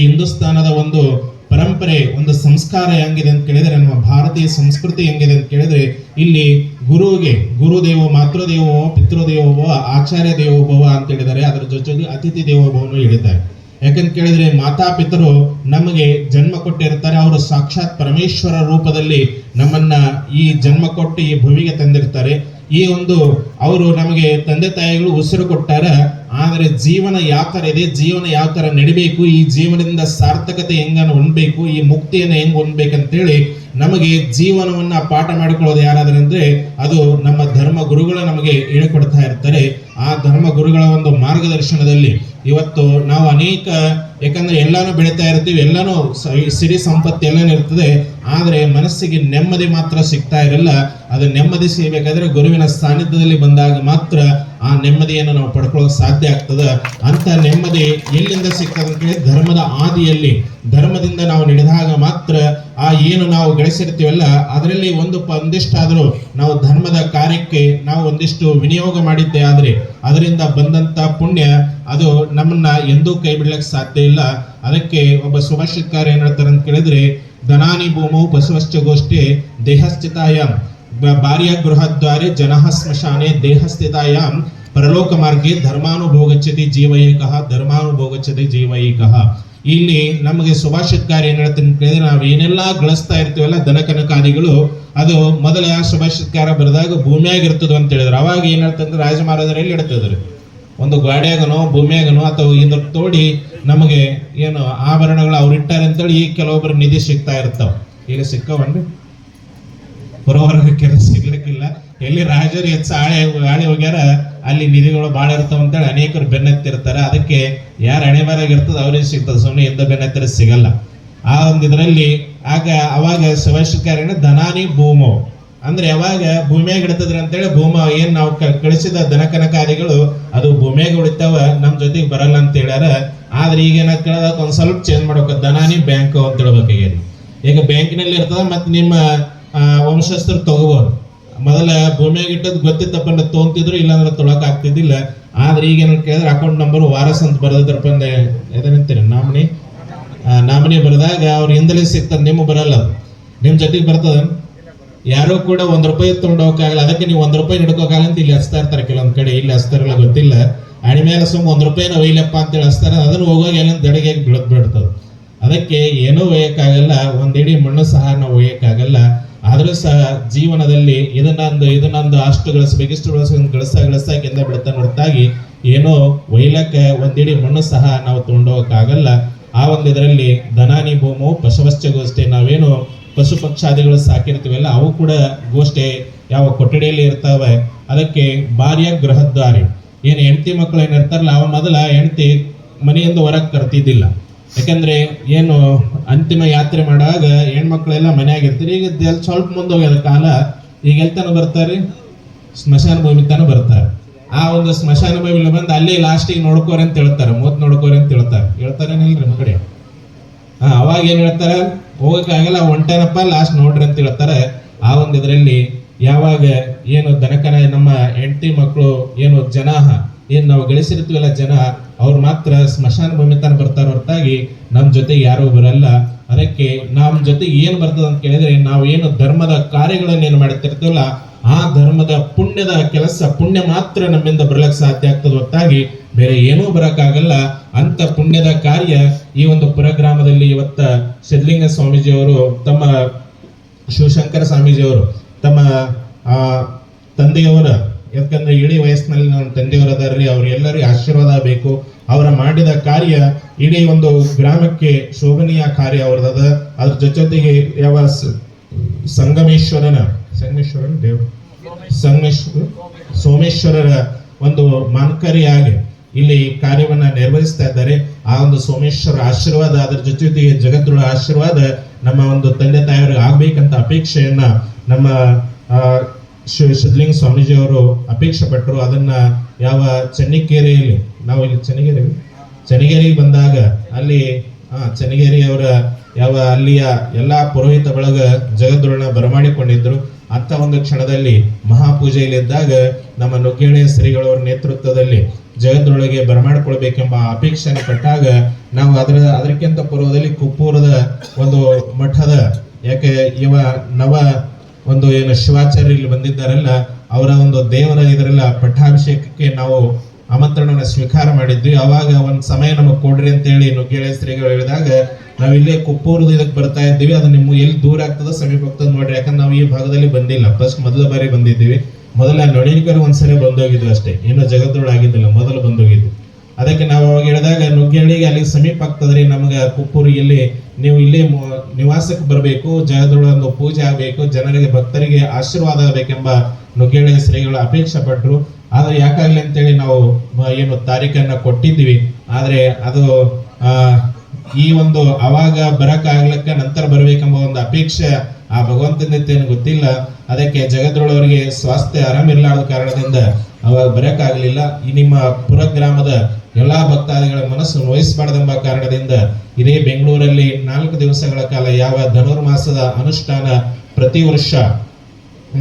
ಹಿಂದೂಸ್ತಾನದ ಒಂದು ಪರಂಪರೆ, ಒಂದು ಸಂಸ್ಕಾರ ಹೆಂಗಿದೆ ಅಂತ ಕೇಳಿದ್ರೆ, ನಮ್ಮ ಭಾರತೀಯ ಸಂಸ್ಕೃತಿ ಹೆಂಗಿದೆ ಅಂತ ಕೇಳಿದ್ರೆ, ಇಲ್ಲಿ ಗುರುವಿಗೆ ಗುರುದೇವೋ ಮಾತೃದೇವೋ ಪಿತೃದೇವೋಭವ ಆಚಾರ್ಯ ದೇವೋಭವ ಅಂತ ಹೇಳಿದ್ದಾರೆ. ಅದರ ಜೊತೆಗೆ ಅತಿಥಿ ದೇವೋಭವನು ಹೇಳಿದ್ದಾರೆ. ಯಾಕಂತ ಕೇಳಿದ್ರೆ ಮಾತಾಪಿತರು ನಮಗೆ ಜನ್ಮ ಕೊಟ್ಟಿರ್ತಾರೆ, ಅವರು ಸಾಕ್ಷಾತ್ ಪರಮೇಶ್ವರ ರೂಪದಲ್ಲಿ ನಮ್ಮನ್ನ ಈ ಜನ್ಮ ಕೊಟ್ಟು ಈ ಭೂಮಿಗೆ ತಂದಿರ್ತಾರೆ. ಈ ಒಂದು ಅವರು ನಮಗೆ ತಂದೆ ತಾಯಿಗಳು ಉಸಿರು ಕೊಟ್ಟಾರ. ಆದರೆ ಜೀವನ ಯಾವ ತರ ಇದೆ, ಜೀವನ ಯಾವ ತರ ನಡಿಬೇಕು, ಈ ಜೀವನದಿಂದ ಸಾರ್ಥಕತೆ ಹೆಂಗ ಹೊಂದಬೇಕು, ಈ ಮುಕ್ತಿಯನ್ನು ಹೆಂಗ್ ಹೊಂದ್ಬೇಕಂತೇಳಿ ನಮಗೆ ಜೀವನವನ್ನ ಪಾಠ ಮಾಡಿಕೊಳ್ಳೋದು ಯಾರಾದ್ರಂದ್ರೆ ಅದು ನಮ್ಮ ಧರ್ಮ ಗುರುಗಳು ನಮಗೆ ಹೇಳಿಕೊಡ್ತಾ ಇರ್ತಾರೆ. ಆ ಧರ್ಮ ಗುರುಗಳ ಒಂದು ಮಾರ್ಗದರ್ಶನದಲ್ಲಿ ಇವತ್ತು ನಾವು ಅನೇಕ, ಯಾಕಂದ್ರೆ ಎಲ್ಲಾನು ಬೆಳೀತಾ ಇರ್ತೀವಿ, ಎಲ್ಲಾನು ಸಿರಿ ಸಂಪತ್ತಿ ಎಲ್ಲಾನು ಇರ್ತದೆ, ಆದ್ರೆ ಮನಸ್ಸಿಗೆ ನೆಮ್ಮದಿ ಮಾತ್ರ ಸಿಗ್ತಾ ಇರಲ್ಲ. ಅದು ನೆಮ್ಮದಿ ಸಿಗಬೇಕಾದ್ರೆ ಗುರುವಿನ ಸಾನ್ನಿಧ್ಯದಲ್ಲಿ ಬಂದಾಗ ಮಾತ್ರ ಆ ನೆಮ್ಮದಿಯನ್ನು ನಾವು ಪಡ್ಕೊಳ್ಳೋಕೆ ಸಾಧ್ಯ ಆಗ್ತದ. ಅಂತ ನೆಮ್ಮದಿ ಎಲ್ಲಿಂದ ಸಿಗ್ತದೆ ಅಂತ ಹೇಳಿ ಧರ್ಮದ ಆದಿಯಲ್ಲಿ, ಧರ್ಮದಿಂದ ನಾವು ನಡೆದಾಗ ಮಾತ್ರ ಆ ಏನು ನಾವು ಗಳಿಸಿರ್ತೀವಲ್ಲ ಅದರಲ್ಲಿ ಒಂದಿಷ್ಟಾದರೂ ನಾವು ಧರ್ಮದ ಕಾರ್ಯಕ್ಕೆ ನಾವು ಒಂದಿಷ್ಟು ವಿನಿಯೋಗ ಮಾಡಿದ್ದೆ ಆದ್ರೆ ಅದರಿಂದ ಬಂದಂತ ಪುಣ್ಯ ಅದು ನಮ್ಮನ್ನ ಎಂದೂ ಕೈ ಬಿಡ್ಲಿಕ್ಕೆ ಸಾಧ್ಯ ಇಲ್ಲ. ಅದಕ್ಕೆ ಒಬ್ಬ ಸುಭಾಷಿತಕಾರ ಏನ್ ಹೇಳ್ತಾರೆ ಅಂತ ಕೇಳಿದ್ರೆ, ಧನಾನಿ ಭೂಮೌ ಬಸವಶ್ಚ ಗೋಷ್ಠಿ ದೇಹಸ್ಥಿತಾಯಾಮ್ ಭಾರ್ಯ ಗೃಹದ್ವಾರೆ ಜನಃ ಸ್ಮಶಾನೆ ದೇಹಸ್ಥಿತಾಯಾಮ್ ಪರಲೋಕ ಮಾರ್ಗೆ ಧರ್ಮಾನುಭೋಗಚ್ಚತಿ ಜೀವೈಕಃ ಧರ್ಮಾನುಭೋಗಚ್ಚತಿ ಜೀವೈಕಃ. ಇಲ್ಲಿ ನಮಗೆ ಸುಭಾಷಿತಕಾರ ಏನ್ ಹೇಳ್ತಾರೆ ಅಂತ ಕೇಳಿದ್ರೆ, ನಾವು ಏನೆಲ್ಲಾ ಗಳಿಸ್ತಾ ಇರ್ತೀವಲ್ಲ ದನಕನಕಾದಿಗಳು, ಅದು ಮೊದಲ ಸುಭಾಷಿತಕಾರ ಬರೆದಾಗ ಭೂಮಿಯಾಗಿರ್ತದ ಅಂತ ಹೇಳಿದ್ರು. ಅವಾಗ ಏನ್ ಹೇಳ್ತಂದ್ರೆ ರಾಜ ಮಹಾರಾಜರು ಎಲ್ಲಿ ಇಡ್ತಿದ್ರು, ಒಂದು ಗಾಡಿಯಾಗನೋ ಭೂಮಿಯಾಗನೋ ಅಥವಾ ಇದ್ರ ತೋಡಿ ನಮಗೆ ಏನು ಆಭರಣಗಳು ಅವ್ರು ಇಟ್ಟಾರೆ ಅಂತೇಳಿ ಈಗ ಕೆಲವೊಬ್ಬರು ನಿಧಿ ಸಿಗ್ತಾ ಇರ್ತಾವ. ಈಗ ಸಿಕ್ಕವನ್ರಿ ಪುರವರ್ಗ ಕೆಲಸ ಸಿಗ್ಲಿಕ್ಕಿಲ್ಲ. ಎಲ್ಲಿ ರಾಜರು ಹೆಚ್ಚು ಆಳಿ ಹೋಗ್ಯಾರ ಅಲ್ಲಿ ನಿಧಿಗಳು ಬಾಳ ಇರ್ತಾವ ಅಂತೇಳಿ ಅನೇಕರು ಬೆನ್ನತ್ತಿರ್ತಾರೆ. ಅದಕ್ಕೆ ಯಾರು ಹಣೆ ಬಾರಾಗ ಇರ್ತದ ಅವ್ರಿಗೆ ಸಿಗ್ತದೆ, ಸುಮ್ಮನೆ ಎಂದ ಬೆನ್ನತ್ತಿರ ಸಿಗಲ್ಲ. ಆ ಒಂದು ಇದರಲ್ಲಿ ಅವಾಗ ಸುಭಾಷಿತಕಾರ ಧನಾನಿ ಭೂಮೋ ಅಂದ್ರೆ ಯಾವಾಗ ಭೂಮಿಯಾಗ ಇಡ್ತದ್ರಿ ಅಂತೇಳಿ ಭೂಮ ಏನ್ ನಾವು ಕಳಿಸಿದ ದನಕನಕಾದಿಗಳು ಅದು ಭೂಮಿಯಾಗ ಉಳಿತಾವ, ನಮ್ ಜೊತೆಗೆ ಬರಲ್ಲ ಅಂತ ಹೇಳ್ಯಾರ. ಆದ್ರೆ ಈಗ ಏನಾದ್ ಕೇಳದಾಗ ಒಂದ್ ಸ್ವಲ್ಪ ಚೇಂಜ್ ಮಾಡ್ಬೇಕು, ಧನಾನಿ ಬ್ಯಾಂಕ್ ಅಂತ ಹೇಳ್ಬೇಕಾಗ್ಯಾರ. ಈಗ ಬ್ಯಾಂಕಿನಲ್ಲಿ ಇರ್ತದ ಮತ್ತೆ ನಿಮ್ಮ ವಂಶಸ್ಥರು ತಗೋಬಹುದು. ಮೊದಲ ಭೂಮಿಯಾಗ ಇಟ್ಟದ್ ಗೊತ್ತಿತ್ತಪ್ಪ ತೊಗೊಂತಿದ್ರು, ಇಲ್ಲಾಂದ್ರೆ ತೊಳಕ್ ಆಗ್ತಿದ್ದಿಲ್ಲ. ಆದ್ರೆ ಈಗ ಏನ್ ಕೇಳಿದ್ರೆ ಅಕೌಂಟ್ ನಂಬರ್ ವಾರಸ್ ಅಂತ ಬರೋದ್ರಪ್ಪ ಎದಂತೀರಿ ನಾಮಿನಿ ಬರೆದಾಗ ಅವ್ರ ಹಿಂದಲೇ ಸಿಗ್ತದ, ನಿಮ್ಮ ಬರಲ್ಲ, ನಿಮ್ ಜೊತೆಗೆ ಬರ್ತದ. ಯಾರು ಕೂಡ ₹1 ತಗೊಂಡು ಹೋಗಕ್ಕಾಗಲ್ಲ. ಅದಕ್ಕೆ ನೀವು ₹1 ಹಿಡ್ಕೋಕಾಗಲ್ಲ ಅಂತ ಇಲ್ಲಿ ಹಚ್ತಾ ಇರ್ತಾರೆ ಕೆಲವೊಂದ್ ಕಡೆ, ಇಲ್ಲಿ ಹಚ್ತಾರಲ್ಲ ಗೊತ್ತಿಲ್ಲ. ಅಡಿ ಮೇಲೆ ಸುಮ್ ₹1 ಒಯ್ಯಲಪ್ಪ ಅಂತೇಳಿ ಹಚ್ತಾರೆ, ಅದನ್ನು ಹೋಗುವಾಗ ಎಲ್ಲ ದಡಿಗೆ ಬಿಡ್ತದ. ಅದಕ್ಕೆ ಏನೂ ಒಯ್ಯಕ್ಕಾಗಲ್ಲ, ಒಂದಿಡೀ ಮಣ್ಣು ಸಹ ನಾವು ಒಯ್ಯಕ್ಕಾಗಲ್ಲ. ಆದ್ರೂ ಸಹ ಜೀವನದಲ್ಲಿ ಇದನ್ನೊಂದು ಅಷ್ಟು ಗಳಿಸ್ಬೇಕು, ಇಷ್ಟು ಗಳಿಸಾಕಿಂದ ಬಿಡ್ತಾ ಹೊರತಾಗಿ ಏನೋ ಒಯ್ಲಕ್ಕ ಒಂದಿಡೀ ಮಣ್ಣು ಸಹ ನಾವು ತಗೊಂಡೋಗಕ್ಕಾಗಲ್ಲ. ಆ ಒಂದು ಇದರಲ್ಲಿ ಧನಾನಿ ಭೂಮು ಪಶುವಶ್ಚ ಗೋಷ್ಠಿ, ನಾವೇನು ಪಶು ಪಕ್ಷಾದಿಗಳು ಸಾಕಿರ್ತೀವಲ್ಲ ಅವು ಕೂಡ ಗೋಷ್ಠಿ ಯಾವ ಕೊಠಡಿಯಲ್ಲಿ ಇರ್ತಾವೆ. ಅದಕ್ಕೆ ಭಾರ್ಯ ಗೃಹದ್ವಾರಿ, ಏನು ಹೆಂಡತಿ ಮಕ್ಕಳು ಏನಿರ್ತಾರಲ್ಲ ಅವ ಮೊದಲ ಹೆಂಡತಿ ಮನೆಯಿಂದ ಹೊರಗೆ ಕರ್ತಿದ್ದಿಲ್ಲ. ಯಾಕಂದ್ರೆ ಏನು ಅಂತಿಮ ಯಾತ್ರೆ ಮಾಡುವಾಗ ಹೆಣ್ಮಕ್ಳೆಲ್ಲ ಮನೆಯಾಗಿರ್ತಾರೆ. ಈಗ ಸ್ವಲ್ಪ ಮುಂದೆ ಹೋಗ್ಯದ ಕಾಲ, ಈಗ ಎಲ್ತಾನು ಬರ್ತಾರೆ, ಸ್ಮಶಾನ ಭೂಮಿ ತಾನು ಬರ್ತಾರೆ. ಆ ಒಂದು ಸ್ಮಶಾನ ಭೂಮಿಲಿ ಬಂದು ಅಲ್ಲಿ ಲಾಸ್ಟಿಗೆ ನೋಡ್ಕೋರಿ ಅಂತ ಹೇಳ್ತಾರೆ, ಮೂತ್ ನೋಡ್ಕೋರಿ ಅಂತ ಹೇಳ್ತಾರೇನಿಲ್ರಿ ನಮ್ಮ ಕಡೆ. ಅವಾಗ ಏನ್ ಹೇಳ್ತಾರ, ಹೋಗಕ್ಕಾಗಲ್ಲ ಹೊಂಟೇನಪ್ಪ ಲಾಸ್ಟ್ ನೋಡ್ರಿ ಅಂತ ಹೇಳ್ತಾರೆ. ಆ ಒಂದು ಇದರಲ್ಲಿ ಯಾವಾಗ ಏನು ದನಕನ ನಮ್ಮ ಹೆಂಡತಿ ಮಕ್ಕಳು ಏನು ಜನ ಏನ್ ನಾವು ಗಳಿಸಿರ್ತೀವಲ್ಲ ಜನ, ಅವ್ರು ಮಾತ್ರ ಸ್ಮಶಾನ ಭೂಮಿ ತನ ಬರ್ತಾರ ಹೊರತಾಗಿ ನಮ್ ಜೊತೆ ಯಾರು ಬರಲ್ಲ. ಅದಕ್ಕೆ ನಮ್ ಜೊತೆ ಏನ್ ಬರ್ತದ ಅಂತ ಕೇಳಿದ್ರೆ, ನಾವು ಏನು ಧರ್ಮದ ಕಾರ್ಯಗಳನ್ನ ಏನ್ ಮಾಡ್ತಿರ್ತೀವಲ್ಲ ಆ ಧರ್ಮದ ಪುಣ್ಯದ ಕೆಲಸ ಪುಣ್ಯ ಮಾತ್ರ ನಮ್ಮಿಂದ ಬರ್ಲಕ್ ಸಾಧ್ಯ ಆಗ್ತದ ಹೊರತಾಗಿ ಬೇರೆ ಏನೂ ಬರಕ್ಕಾಗಲ್ಲ. ಅಂತ ಪುಣ್ಯದ ಕಾರ್ಯ ಈ ಒಂದು ಪುರಗ್ರಾಮದಲ್ಲಿ ಇವತ್ತ ಸಿದ್ಧಲಿಂಗ ಸ್ವಾಮೀಜಿಯವರು ತಮ್ಮ ಶಿವಶಂಕರ ಸ್ವಾಮೀಜಿಯವರು ತಮ್ಮ ತಂದೆಯವರ, ಯಾಕಂದ್ರೆ ಇಡೀ ವಯಸ್ಸಿನಲ್ಲಿ ನಮ್ಮ ತಂದೆಯವರ ಅದಾರ್ರಿ, ಅವ್ರೆಲ್ಲರಿಗೂ ಆಶೀರ್ವಾದ ಬೇಕು. ಅವರ ಮಾಡಿದ ಕಾರ್ಯ ಇಡೀ ಒಂದು ಗ್ರಾಮಕ್ಕೆ ಶೋಭನೀಯ ಕಾರ್ಯ ಅವ್ರದದ. ಅದ್ರ ಜೊತೆಗೆ ಯಾವ ಸೋಮೇಶ್ವರರ ಒಂದು ಮಾನ್ಕರಿಯಾಗಿ ಇಲ್ಲಿ ಕಾರ್ಯವನ್ನ ನಿರ್ವಹಿಸ್ತಾ ಇದ್ದಾರೆ. ಆ ಒಂದು ಸೋಮೇಶ್ವರ ಆಶೀರ್ವಾದ, ಅದರ ಜೊತೆಗೆ ಜಗದ್ಗುರುಳ ಆಶೀರ್ವಾದ ನಮ್ಮ ಒಂದು ತಂದೆ ತಾಯಿಯವರಿಗೆ ಆಗ್ಬೇಕಂತ ಅಪೇಕ್ಷೆಯನ್ನ ನಮ್ಮ ಸಿದ್ಧಲಿಂಗ ಸ್ವಾಮೀಜಿಯವರು ಅಪೇಕ್ಷೆ ಪಟ್ಟರು. ಅದನ್ನ ಯಾವ ಚೆನ್ನಿಕೇರಿಯಲ್ಲಿ ನಾವು ಇಲ್ಲಿ ಚೆನ್ನಗೇರಿಗೆ ಬಂದಾಗ ಅಲ್ಲಿ ಚೆನ್ನಗೇರಿಯವರ ಯಾವ ಅಲ್ಲಿಯ ಎಲ್ಲಾ ಪುರೋಹಿತ ಬಳಗ ಜಗದ್ಗುರುಳನ್ನ ಬರಮಾಡಿಕೊಂಡಿದ್ರು. ಅಂತ ಒಂದು ಕ್ಷಣದಲ್ಲಿ ಮಹಾಪೂಜೆಯಲ್ಲಿದ್ದಾಗ ನಮ್ಮ ನುಗ್ಗೇಳಿಯ ಶ್ರೀಗಳವರ ನೇತೃತ್ವದಲ್ಲಿ ಜಗದ್ರೊಳಗೆ ಬರಮಾಡಿಕೊಳ್ಬೇಕೆಂಬ ಅಪೇಕ್ಷೆಯನ್ನು ಪಟ್ಟಾಗ ನಾವು ಅದಕ್ಕಿಂತ ಪೂರ್ವದಲ್ಲಿ ಕುಪ್ಪೂರದ ಒಂದು ಮಠದ, ಯಾಕೆ ಇವ ನವ ಒಂದು ಏನು ಶಿವಾಚಾರ್ಯ ಇಲ್ಲಿ ಬಂದಿದ್ದಾರಲ್ಲ ಅವರ ಒಂದು ದೇವರ ಇದರೆಲ್ಲ ಪಟ್ಟಾಭಿಷೇಕಕ್ಕೆ ನಾವು ಆಮಂತ್ರಣವನ್ನು ಸ್ವೀಕಾರ ಮಾಡಿದ್ವಿ. ಅವಾಗ ಒಂದ್ ಸಮಯ ನಮಗೆ ಕೊಡ್ರಿ ಅಂತ ಹೇಳಿ ನುಗ್ಗೇಳಿ ಶ್ರೀಗಳು ಹೇಳಿದಾಗ ನಾವ್ ಇಲ್ಲೇ ಕುಪ್ಪೂರದ ಇದಕ್ಕೆ ಬರ್ತಾ ಇದ್ದೀವಿ. ಅದು ನಿಮ್ಗೆ ಎಲ್ಲಿ ದೂರ ಆಗ್ತದ ಸಮೀಪ ಆಗ್ತದ ನೋಡ್ರಿ, ಯಾಕಂದ್ರೆ ನಾವು ಈ ಭಾಗದಲ್ಲಿ ಬಂದಿಲ್ಲ, ಫಸ್ಟ್ ಮೊದಲ ಬಾರಿ ಬಂದಿದ್ದೀವಿ. ಮೊದಲ ನೊಣಿಕರು ಒಂದ್ಸರಿ ಬಂದೋಗಿದ್ವಿ ಅಷ್ಟೇ, ಇನ್ನು ಜಗತ್ತೊಳಗಿದ್ದಿಲ್ಲ, ಮೊದಲು ಬಂದೋಗಿದ್ವಿ. ಅದಕ್ಕೆ ನಾವು ಅವಾಗ ಹೇಳಿದಾಗ ನುಗ್ಗೇಳಿಗೆ ಅಲ್ಲಿ ಸಮೀಪ ಆಗ್ತದ್ರಿ ನಮ್ಗೆ ಕುಪ್ಪೂರಿಗೆ, ಇಲ್ಲಿ ನೀವು ಇಲ್ಲಿ ನಿವಾಸಕ್ಕೆ ಬರಬೇಕು, ಜಗದೊಳಗೊಂದು ಪೂಜೆ ಆಗಬೇಕು, ಜನರಿಗೆ ಭಕ್ತರಿಗೆ ಆಶೀರ್ವಾದ ಆಗಬೇಕೆಂಬ ನುಗ್ಗೇಳಿ ಶ್ರೀಗಳು ಅಪೇಕ್ಷೆ ಪಟ್ಟರು. ಆದ್ರೆ ಯಾಕಾಗ್ಲಿ ಅಂತೇಳಿ ನಾವು ಏನು ತಾರೀಖನ್ನ ಕೊಟ್ಟಿದ್ವಿ. ಆದ್ರೆ ಅದು ಈ ಒಂದು ಅವಾಗ ಬರಕ್ಕಾಗ್ಲಿಕ್ಕೆ ನಂತರ ಬರ್ಬೇಕೆಂಬ ಒಂದು ಅಪೇಕ್ಷೆ ಆ ಭಗವಂತನಿದ್ದೇನು ಗೊತ್ತಿಲ್ಲ. ಅದಕ್ಕೆ ಜಗದ್ರೊಳವರಿಗೆ ಸ್ವಾಸ್ಥ್ಯ ಆರಾಮಿರ್ಲಾರ್ದ ಕಾರಣದಿಂದ ಅವಾಗ ಬರಕ್ಕಾಗ್ಲಿಲ್ಲ. ಈ ನಿಮ್ಮ ಪುರ ಗ್ರಾಮದ ಎಲ್ಲಾ ಭಕ್ತಾದಿಗಳ ಮನಸ್ಸು ನೋಯಿಸಬಾರ್ದೆಂಬ ಕಾರಣದಿಂದ ಇದೇ ಬೆಂಗಳೂರಲ್ಲಿ 4 ದಿವಸಗಳ ಕಾಲ ಯಾವ ಧನುರ್ಮಾಸದ ಅನುಷ್ಠಾನ ಪ್ರತಿ ವರ್ಷ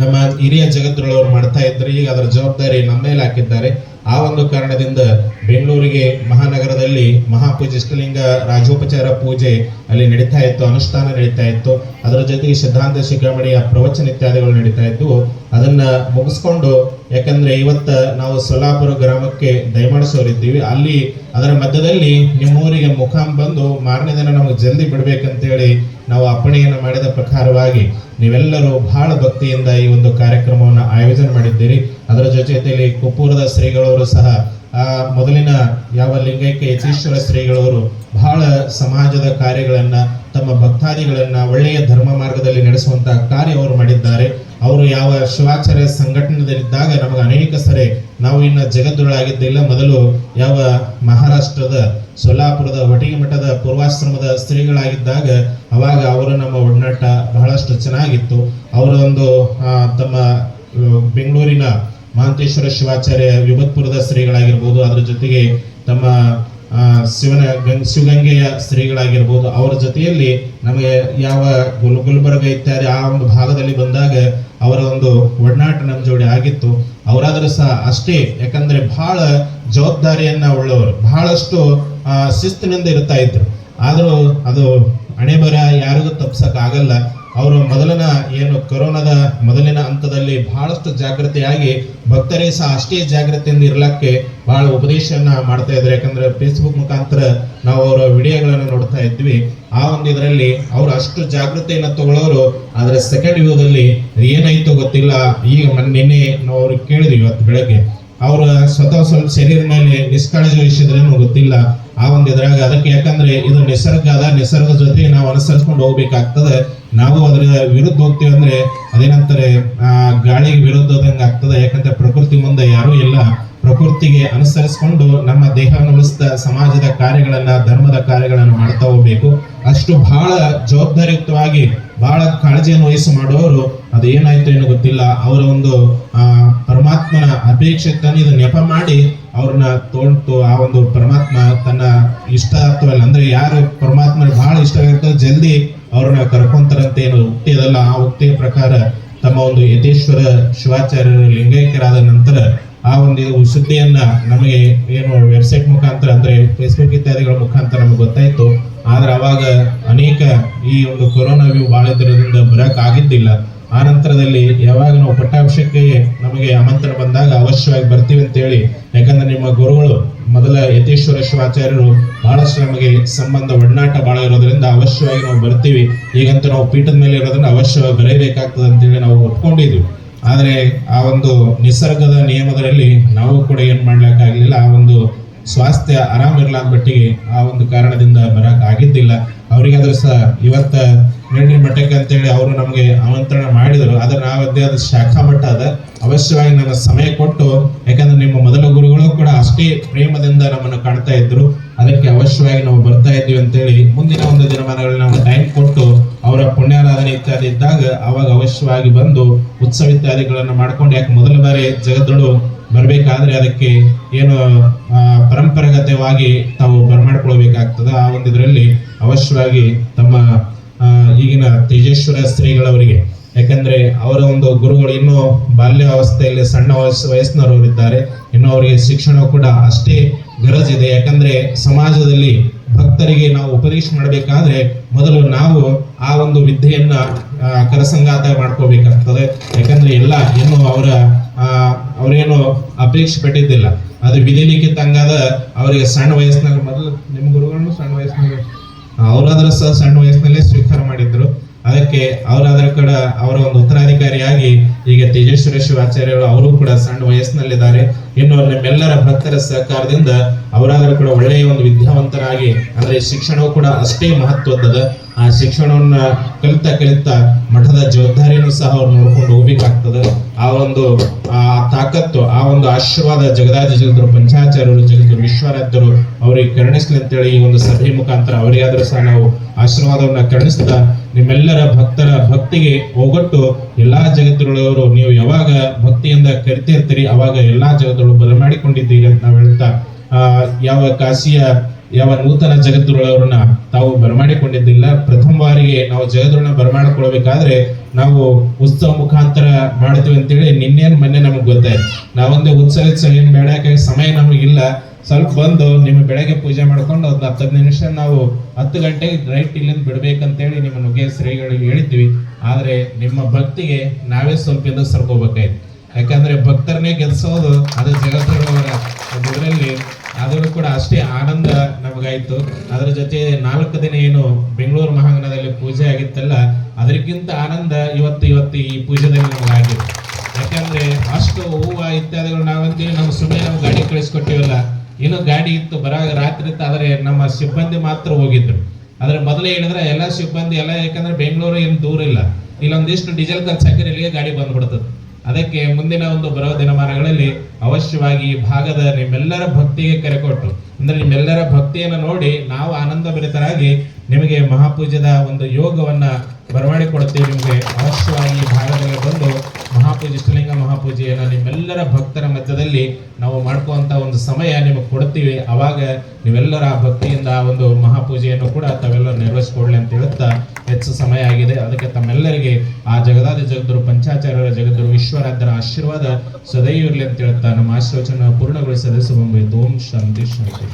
ನಮ್ಮ ಹಿರಿಯ ಜಗದ್ರೊಳವರು ಮಾಡ್ತಾ ಇದ್ರು. ಈಗ ಅದರ ಜವಾಬ್ದಾರಿ ನಮ್ಮ ಮೇಲೆ ಹಾಕಿದ್ದಾರೆ. ಆ ಒಂದು ಕಾರಣದಿಂದ ಬೆಂಗಳೂರಿಗೆ ಮಹಾನಗರದಲ್ಲಿ ಮಹಾಪೂಜೆ ಇಷ್ಟಲಿಂಗ ರಾಜೋಪಚಾರ ಪೂಜೆ ಅಲ್ಲಿ ನಡೀತಾ ಇತ್ತು, ಅನುಷ್ಠಾನ ನಡೀತಾ ಇತ್ತು. ಅದರ ಜೊತೆಗೆ ಸಿದ್ಧಾಂತ ಶಿಖಾಮಣಿಯ ಪ್ರವಚನ ಇತ್ಯಾದಿಗಳು ನಡೀತಾ ಇದ್ವು. ಅದನ್ನ ಮುಗಿಸ್ಕೊಂಡು, ಯಾಕಂದ್ರೆ ಇವತ್ತ ನಾವು ಸೊಲ್ಲಾಪುರ ಗ್ರಾಮಕ್ಕೆ ದಯಮಾಡಿಸೋರಿದ್ದೀವಿ, ಅಲ್ಲಿ ಅದರ ಮಧ್ಯದಲ್ಲಿ ನಿಮ್ಮೂರಿಗೆ ಮುಖಾಂ ಬಂದು ಮಾರನೇ ದಿನ ನಮಗೆ ಜಲ್ದಿ ಬಿಡ್ಬೇಕಂತೇಳಿ ನಾವು ಅಪ್ಪಣೆಯನ್ನು ಮಾಡಿದ ಪ್ರಕಾರವಾಗಿ ನೀವೆಲ್ಲರೂ ಬಹಳ ಭಕ್ತಿಯಿಂದ ಈ ಒಂದು ಕಾರ್ಯಕ್ರಮವನ್ನು ಆಯೋಜನೆ ಮಾಡಿದ್ದೀರಿ. ಅದರ ಜೊತೆಯಲ್ಲಿ ಕುಪ್ಪೂರದ ಶ್ರೀಗಳವರು ಸಹ ಮೊದಲಿನ ಯಾವ ಲಿಂಗೈಕ್ಯ ಯತೀಶ್ವರ ಶ್ರೀಗಳವರು ಬಹಳ ಸಮಾಜದ ಕಾರ್ಯಗಳನ್ನ, ತಮ್ಮ ಭಕ್ತಾದಿಗಳನ್ನ ಒಳ್ಳೆಯ ಧರ್ಮ ಮಾರ್ಗದಲ್ಲಿ ನಡೆಸುವಂತಹ ಕಾರ್ಯ ಅವರು ಮಾಡಿದ್ದಾರೆ. ಅವರು ಯಾವ ಶಿವಾಚಾರ್ಯ ಸಂಘಟನೆಯಲ್ಲಿದ್ದಾಗ ನಮಗೆ ಅನೇಕ ಸರಿ ನಾವು ಇನ್ನು ಜಗತ್ತೊಳಗಿದ್ದಿಲ್ಲ. ಮೊದಲು ಯಾವ ಮಹಾರಾಷ್ಟ್ರದ ಸೊಲ್ಲಾಪುರದ ವಟಿಗೆ ಮಠದ ಪೂರ್ವಾಶ್ರಮದ ಶ್ರೀಗಳಾಗಿದ್ದಾಗ ಅವಾಗ ಅವರು ನಮ್ಮ ಒಡನಾಟ ಬಹಳಷ್ಟು ಚೆನ್ನಾಗಿತ್ತು. ಅವರ ಒಂದು ತಮ್ಮ ಬೆಂಗಳೂರಿನ ಮಹಾಂತೇಶ್ವರ ಶಿವಾಚಾರ್ಯ ವಿಭತ್ಪುರದ ಶ್ರೀಗಳಾಗಿರ್ಬೋದು, ಅದರ ಜೊತೆಗೆ ತಮ್ಮ ಶಿವಗಂಗೆಯ ಶ್ರೀಗಳಾಗಿರ್ಬೋದು, ಅವರ ಜೊತೆಯಲ್ಲಿ ನಮಗೆ ಯಾವ ಗುಲ್ಬರ್ಗ ಇತ್ಯಾದಿ ಆ ಒಂದು ಭಾಗದಲ್ಲಿ ಬಂದಾಗ ಅವರ ಒಂದು ಒಡನಾಟ ನಮ್ಮ ಜೋಡಿ ಆಗಿತ್ತು. ಅವರಾದರೂ ಸಹ ಅಷ್ಟೇ, ಯಾಕಂದ್ರೆ ಬಹಳ ಜವಾಬ್ದಾರಿಯನ್ನ ಉಳ್ಳವರು, ಬಹಳಷ್ಟು ಶಿಸ್ತಿನಿಂದ ಇರ್ತಾ ಇದ್ರು. ಆದರೂ ಅದು ಹಣೆ ಬರ ಯಾರಿಗೂ ತಪ್ಸಕ್ ಆಗಲ್ಲ. ಅವರು ಮೊದಲಿನ ಏನು ಕೊರೋನಾದ ಮೊದಲಿನ ಹಂತದಲ್ಲಿ ಬಹಳಷ್ಟು ಜಾಗೃತಿಯಾಗಿ ಭಕ್ತರಿಗೆ ಸಹ ಅಷ್ಟೇ ಜಾಗೃತಿಯಿಂದ ಇರ್ಲಕ್ಕೆ ಬಹಳ ಉಪದೇಶವನ್ನ ಮಾಡ್ತಾ ಇದ್ರು. ಯಾಕಂದ್ರೆ ಫೇಸ್ಬುಕ್ ಮುಖಾಂತರ ನಾವು ಅವರ ವಿಡಿಯೋಗಳನ್ನು ನೋಡ್ತಾ ಇದ್ವಿ. ಆ ಒಂದು ಇದರಲ್ಲಿ ಅವರು ಅಷ್ಟು ಜಾಗೃತಿಯನ್ನು ತಗೊಳ್ಳೋರು. ಆದ್ರೆ ಸೆಕೆಂಡ್ ವ್ಯೂದಲ್ಲಿ ಏನಾಯ್ತು ಗೊತ್ತಿಲ್ಲ. ಈಗ ನಿನ್ನೆ ನಾವು ಅವ್ರಿಗೆ ಕೇಳಿದ್ವಿ, ಇವತ್ತು ಬೆಳಗ್ಗೆ ಅವ್ರ ಸ್ವತಃ ಸ್ವಲ್ಪ ಶರೀರ ಮೇಲೆ ನಿಷ್ಕಾಳಜಿ ವಹಿಸಿದ್ರೇನು ಗೊತ್ತಿಲ್ಲ. ಆ ಒಂದು ಇದ್ರಾಗ ಅದಕ್ಕೆ, ಯಾಕಂದ್ರೆ ಇದು ನಿಸರ್ಗದ ಜೊತೆ ನಾವು ಅನುಸರಿಸ್ಕೊಂಡು ಹೋಗ್ಬೇಕಾಗ್ತದೆ. ನಾವು ಅದರ ವಿರುದ್ಧ ಹೋಗ್ತೀವಿ ಅಂದ್ರೆ ಅದೇನಂತಾರೆ ಗಾಳಿಗೆ ವಿರುದ್ಧದಂಗೆ ಆಗ್ತದೆ. ಯಾಕಂದ್ರೆ ಪ್ರಕೃತಿ ಮುಂದೆ ಯಾರೂ ಇಲ್ಲ. ಪ್ರಕೃತಿಗೆ ಅನುಸರಿಸಿಕೊಂಡು ನಮ್ಮ ದೇಹವನ್ನು ಉಳಿಸಿದ ಸಮಾಜದ ಕಾರ್ಯಗಳನ್ನ, ಧರ್ಮದ ಕಾರ್ಯಗಳನ್ನು ಮಾಡ್ತಾ ಹೋಗ್ಬೇಕು. ಅಷ್ಟು ಬಹಳ ಜವಾಬ್ದಾರಿಯುತವಾಗಿ ಬಹಳ ಕಾಳಜಿಯನ್ನು ವಹಿಸಿ ಮಾಡುವವರು ಅದು ಏನಾಯ್ತು ಏನೋ ಗೊತ್ತಿಲ್ಲ. ಅವರ ಒಂದು ಪರಮಾತ್ಮನ ಅಪೇಕ್ಷೆಯನ್ನು ಇದು ನೆಪ ಮಾಡಿ ಅವ್ರನ್ನ ತೋಳ್ತು. ಆ ಒಂದು ಪರಮಾತ್ಮ ತನ್ನ ಇಷ್ಟ ಆಗ್ತವಲ್ಲ, ಅಂದ್ರೆ ಯಾರು ಪರಮಾತ್ಮ ಬಹಳ ಇಷ್ಟವಾಗಿರ್ತದೆ ಜಲ್ದಿ ಅವ್ರನ್ನ ಕರ್ಕೊಂತಾರಂತೆ ಏನು ಉಕ್ತಿ ಅದಲ್ಲ. ಆ ಉಕ್ತಿಯ ಪ್ರಕಾರ ತಮ್ಮ ಒಂದು ಯತೀಶ್ವರ ಶಿವಾಚಾರ್ಯರು ಲಿಂಗೈಕ್ಯರಾದ ನಂತರ ಆ ಒಂದು ಸುದ್ದಿಯನ್ನ ನಮಗೆ ಏನು ವೆಬ್ಸೈಟ್ ಮುಖಾಂತರ ಅಂದ್ರೆ ಫೇಸ್ಬುಕ್ ಇತ್ಯಾದಿಗಳ ಮುಖಾಂತರ ನಮಗೆ ಗೊತ್ತಾಯ್ತು. ಆದ್ರೆ ಅವಾಗ ಅನೇಕ ಈ ಒಂದು ಕೊರೋನಾ ವ್ಯೂ ಬಹಳ ಇದ್ರಿಂದ ಬರಕ್ ಆಗಿದ್ದಿಲ್ಲ. ಆ ನಂತರದಲ್ಲಿ ಯಾವಾಗ ನಾವು ಪಟ್ಟಾಭಿಷೇಕಕ್ಕೆ ನಮಗೆ ಆಮಂತ್ರಣ ಬಂದಾಗ ಅವಶ್ಯವಾಗಿ ಬರ್ತೀವಿ ಅಂತ ಹೇಳಿ, ಯಾಕಂದ್ರೆ ನಿಮ್ಮ ಗುರುಗಳು ಮೊದಲ ಯತೀಶ್ವರ ಶಿವಾಚಾರ್ಯರು ಬಹಳಷ್ಟು ನಮಗೆ ಸಂಬಂಧ ಒಡನಾಟ ಬಹಳ ಇರೋದ್ರಿಂದ ಅವಶ್ಯವಾಗಿ ನಾವು ಬರ್ತೀವಿ. ಈಗಂತೂ ನಾವು ಪೀಠದ ಮೇಲೆ ಇರೋದ್ರಿಂದ ಅವಶ್ಯವಾಗಿ ಬರೀಬೇಕಾಗ್ತದೆ ಅಂತೇಳಿ ನಾವು ಒಪ್ಕೊಂಡಿದ್ವಿ. ಆದ್ರೆ ಆ ಒಂದು ನಿಸರ್ಗದ ನಿಯಮದಲ್ಲಿ ನಾವು ಕೂಡ ಏನ್ ಮಾಡ್ಲಿಕ್ಕಾಗ್ಲಿಲ್ಲ. ಆ ಒಂದು ಸ್ವಾಸ್ಥ್ಯ ಆರಾಮಿರ್ಲಾದ ಮಟ್ಟಿಗೆ ಆ ಒಂದು ಕಾರಣದಿಂದ ಬರಕ್ ಆಗಿದ್ದಿಲ್ಲ. ಅವರಿಗಾದ್ರೂ ಸಹ ಇವತ್ತ ನೆಂಡಿನ ಮಠಕ್ಕೆ ಅಂತೇಳಿ ಅವರು ನಮಗೆ ಆಮಂತ್ರಣ ಮಾಡಿದರು. ಆದ್ರೆ ನಾವದ್ದೇ ಅದು ಶಾಖಾ ಮಠ ಅದ, ಅವಶ್ಯವಾಗಿ ನಮ್ಮ ಸಮಯ ಕೊಟ್ಟು, ಯಾಕಂದ್ರೆ ನಿಮ್ಮ ಮೊದಲ ಗುರುಗಳು ಕೂಡ ಅಷ್ಟೇ ಪ್ರೇಮದಿಂದ ನಮ್ಮನ್ನು ಕಾಣ್ತಾ ಇದ್ರು. ಅದಕ್ಕೆ ಅವಶ್ಯವಾಗಿ ನಾವು ಬರ್ತಾ ಇದ್ದೀವಿ ಅಂತೇಳಿ ಮುಂದಿನ ಒಂದು ದಿನಮಾನಗಳಲ್ಲಿ ನಾವು ಟೈಮ್ ಕೊಟ್ಟು ಅವರ ಪುಣ್ಯಾರಾಧನೆ ಇತ್ಯಾದಿ ಇದ್ದಾಗ ಅವಾಗ ಅವಶ್ಯವಾಗಿ ಬಂದು ಉತ್ಸವ ಇತ್ಯಾದಿಗಳನ್ನು ಮಾಡ್ಕೊಂಡು, ಯಾಕೆ ಮೊದಲ ಬಾರಿ ಜಗತ್ತೊಳು ಬರ್ಬೇಕಾದ್ರೆ ಅದಕ್ಕೆ ಏನು ಪರಂಪರಾಗತವಾಗಿ ತಾವು ಬರಮಾಡ್ಕೊಳ್ಬೇಕಾಗ್ತದೆ. ಆ ಒಂದು ಇದರಲ್ಲಿ ಅವಶ್ಯವಾಗಿ ತಮ್ಮ ಈಗಿನ ತೇಜೇಶ್ವರ ಶ್ರೀಗಳವರಿಗೆ, ಯಾಕಂದ್ರೆ ಅವರ ಒಂದು ಗುರುಗಳು ಇನ್ನೂ ಬಾಲ್ಯ ಅವಸ್ಥೆಯಲ್ಲಿ ಸಣ್ಣ ವಯಸ್ಸಿನವರು ಇದ್ದಾರೆ. ಇನ್ನು ಅವರಿಗೆ ಶಿಕ್ಷಣ ಕೂಡ ಅಷ್ಟೇ ಗರಜಿದೆ. ಯಾಕಂದ್ರೆ ಸಮಾಜದಲ್ಲಿ ಭಕ್ತರಿಗೆ ನಾವು ಉಪದೇಶ ಮಾಡಬೇಕಾದ್ರೆ ಮೊದಲು ನಾವು ಆ ಒಂದು ವಿದ್ಯೆಯನ್ನ ಕರಸಂಗಾತ ಮಾಡ್ಕೋಬೇಕಾಗ್ತದೆ. ಯಾಕಂದ್ರೆ ಎಲ್ಲ ಇನ್ನು ಅವ್ರೇನು ಅಪೇಕ್ಷೆ ಪಟ್ಟಿದ್ದಿಲ್ಲ, ಅದು ವಿಧಿಲಿಖಿತ ತಂಗಾದ ಅವರಿಗೆ ಸಣ್ಣ ವಯಸ್ಸಿನಾಗ, ಮೊದಲು ನಿಮ್ಮ ಗುರುಗಳನ್ನು ಸಣ್ಣ ವಯಸ್ಸಿನಾಗ ಅವರಾದ್ರೂ ಸಹ ಸಣ್ಣ ವಯಸ್ಸಿನಲ್ಲೇ ಸ್ವೀಕಾರ ಮಾಡಿದ್ರು. ಅದಕ್ಕೆ ಅವರಾದ್ರ ಕೂಡ ಅವರ ಒಂದು ಉತ್ತರಾಧಿಕಾರಿಯಾಗಿ ಈಗ ತೇಜಸ್ವರ ಶಿವಾಚಾರ್ಯರು ಅವರು ಕೂಡ ಸಣ್ಣ ವಯಸ್ಸಿನಲ್ಲಿದ್ದಾರೆ. ಇನ್ನು ನಮ್ಮೆಲ್ಲರ ಭಕ್ತರ ಸಹಕಾರದಿಂದ ಅವರಾದ್ರೂ ಕೂಡ ಒಳ್ಳೆಯ ಒಂದು ವಿದ್ಯಾವಂತರಾಗಿ, ಅಂದ್ರೆ ಶಿಕ್ಷಣವು ಕೂಡ ಅಷ್ಟೇ ಮಹತ್ವದ. ಆ ಶಿಕ್ಷಣವನ್ನ ಕಲಿತಾ ಮಠದ ಜವಾಬ್ದಾರಿಯನ್ನು ಸಹ ಅವ್ರು ನೋಡ್ಕೊಂಡು ಹೋಗ್ಬೇಕಾಗ್ತದೆ. ಆ ಒಂದು ತಾಕತ್ತು, ಆ ಒಂದು ಆಶೀರ್ವಾದ ಜಗದಾದಿ ಜಗದ್ರು ಪಂಚಾಚಾರ್ಯರು, ಜಗದ್ರು ವಿಶ್ವರಾಧ್ಯರು ಅವರಿಗೆ ಕರುಣಿಸ್ಲಿ ಅಂತೇಳಿ ಈ ಒಂದು ಸಭೆ ಮುಖಾಂತರ ಅವರಿಗಾದ್ರೂ ಸಹ ನಾವು ಆಶೀರ್ವಾದವನ್ನ ಕರುಣಿಸ್ತಾ, ನಿಮ್ಮೆಲ್ಲರ ಭಕ್ತರ ಭಕ್ತಿಗೆ ಹೋಗೊಟ್ಟು ಎಲ್ಲಾ ಜಗತ್ತುಗಳವರು ನೀವು ಯಾವಾಗ ಭಕ್ತಿಯಿಂದ ಕರಿತಿರ್ತೀರಿ ಅವಾಗ ಎಲ್ಲಾ ಜಗತ್ತುಗಳು ಬರಮಾಡಿಕೊಂಡಿದ್ದೀರಿ ಅಂತ ನಾವು ಹೇಳ್ತಾ, ಯಾವ ನೂತನ ಜಗದ್ಗುರುಗಳವರನ್ನ ತಾವು ಬರಮಾಡಿಕೊಂಡಿದ್ದಿಲ್ಲ. ಪ್ರಥಮ ಬಾರಿಗೆ ನಾವು ಜಗದ್ಗುರುಗಳನ್ನ ಬರಮಾಡಿಕೊಳ್ಬೇಕಾದ್ರೆ ನಾವು ಉತ್ಸವ ಮುಖಾಂತರ ಮಾಡ್ತೀವಿ ಅಂತೇಳಿ ಮೊನ್ನೆ ನಮಗೆ ಗೊತ್ತಾಯ್ತು. ನಾವೊಂದು ಉತ್ಸವ ಏನ್ ಬೇಡಕ್ಕೆ ಸಮಯ ನಮಗಿಲ್ಲ, ಸ್ವಲ್ಪ ಬಂದು ನಿಮ್ಮ ಬೆಳಗ್ಗೆ ಪೂಜೆ ಮಾಡ್ಕೊಂಡು ಒಂದು 10 ನಿಮಿಷ ನಾವು 10 ಗಂಟೆಗೆ ರೈಟ್ ಇಲ್ಲಿಂದ ಬಿಡ್ಬೇಕಂತೇಳಿ ನಿಮ್ಮ ನುಗ್ಗೆ ಶ್ರೀಗಳಿಗೆ ಹೇಳಿದ್ವಿ. ಆದ್ರೆ ನಿಮ್ಮ ಭಕ್ತಿಗೆ ನಾವೇ ಸ್ವಲ್ಪ ಹಿಂದಕ್ಕೆ ಸರ್ಕೋಬೇಕಾಯ್ತು. ಯಾಕಂದ್ರೆ ಭಕ್ತರನ್ನೇ ಗೆಲ್ಸೋದು ಅದು ಜಗದ್ಗುರುವರ ಇದರಲ್ಲಿ, ಆದರೂ ಕೂಡ ಅಷ್ಟೇ ಆನಂದ ನಮಗಾಯ್ತು. ಅದರ ಜೊತೆ 4 ದಿನ ಏನು ಬೆಂಗಳೂರು ಮಹಾಂಗಣದಲ್ಲಿ ಪೂಜೆ ಆಗಿತ್ತಲ್ಲ, ಅದಕ್ಕಿಂತ ಆನಂದ ಇವತ್ತು ಈ ಪೂಜೆದಲ್ಲಿ ನಮಗಾಗಿದೆ. ಯಾಕಂದ್ರೆ ಅಷ್ಟು ಹೂವು ಇತ್ಯಾದಿಗಳು ನಾವಂತೀವಿ, ನಮ್ಮ ಸುಮ್ಮನೆ ನಾವು ಗಾಡಿ ಕಳಿಸ್ಕೊಟ್ಟಿವಲ್ಲ, ಇನ್ನು ಗಾಡಿ ಇತ್ತು ಬರಾಗ ರಾತ್ರಿ ಇತ್ತು, ಆದರೆ ನಮ್ಮ ಸಿಬ್ಬಂದಿ ಮಾತ್ರ ಹೋಗಿದ್ರು. ಆದ್ರೆ ಮೊದಲೇ ಹೇಳಿದ್ರೆ ಎಲ್ಲ ಸಿಬ್ಬಂದಿ ಎಲ್ಲ, ಯಾಕಂದ್ರೆ ಬೆಂಗಳೂರು ಏನು ದೂರ ಇಲ್ಲ, ಇಲ್ಲೊಂದಿಷ್ಟು ಡೀಸೆಲ್ ಖರ್ಚು ಹಾಕಿದ್ರೆ ಇಲ್ಲಿಗೆ ಗಾಡಿ ಬಂದ್ಬಿಡ್ತದೆ. ಅದಕ್ಕೆ ಮುಂದಿನ ಒಂದು ಬರೋ ದಿನಮಾನಗಳಲ್ಲಿ ಅವಶ್ಯವಾಗಿ ಈ ಭಾಗದ ನಿಮ್ಮೆಲ್ಲರ ಭಕ್ತಿಗೆ ಕರೆಕೊಟ್ಟು, ಅಂದ್ರೆ ನಿಮ್ಮೆಲ್ಲರ ಭಕ್ತಿಯನ್ನು ನೋಡಿ ನಾವು ಆನಂದ ಭರಿತರಾಗಿ ನಿಮಗೆ ಮಹಾಪೂಜೆದ ಒಂದು ಯೋಗವನ್ನ ಬರಮಾಡಿಕೊಡುತ್ತೇವೆ. ನಿಮಗೆ ಅವಶ್ಯವಾಗಿ ಭಾಗದಲ್ಲಿ ಬಂದು ಮಹಾಪೂಜೆ, ಇಷ್ಟಲಿಂಗ ಮಹಾಪೂಜೆಯನ್ನು ನಿಮ್ಮೆಲ್ಲರ ಭಕ್ತರ ಮಧ್ಯದಲ್ಲಿ ನಾವು ಮಾಡ್ಕುವಂತ ಒಂದು ಸಮಯ ನಿಮಗೆ ಕೊಡ್ತೀವಿ. ಅವಾಗ ನೀವೆಲ್ಲರ ಭಕ್ತಿಯಿಂದ ಒಂದು ಮಹಾಪೂಜೆಯನ್ನು ಕೂಡ ತಾವೆಲ್ಲ ನೆರವೇರಿಸಿಕೊಡ್ಲಿ ಅಂತ ಹೇಳುತ್ತಾ, ಹೆಚ್ಚು ಸಮಯ ಆಗಿದೆ. ಅದಕ್ಕೆ ತಮ್ಮೆಲ್ಲರಿಗೆ ಆ ಜಗದಾದಿ ಜಗದ್ಗುರು ಪಂಚಾಚಾರ್ಯರ, ಜಗದ್ಗುರು ವಿಶ್ವರಾಧ್ಯರ ಆಶೀರ್ವಾದ ಸದೈವ ಇರಲಿ ಅಂತ ಹೇಳುತ್ತಾ ನಮ್ಮ ಆಶೀರ್ವಚನ ಪೂರ್ಣಗೊಳಿಸದೆ ಶುಭಂ. ಓಂ ಶಾಂತಿ ಶಾಂತಿ.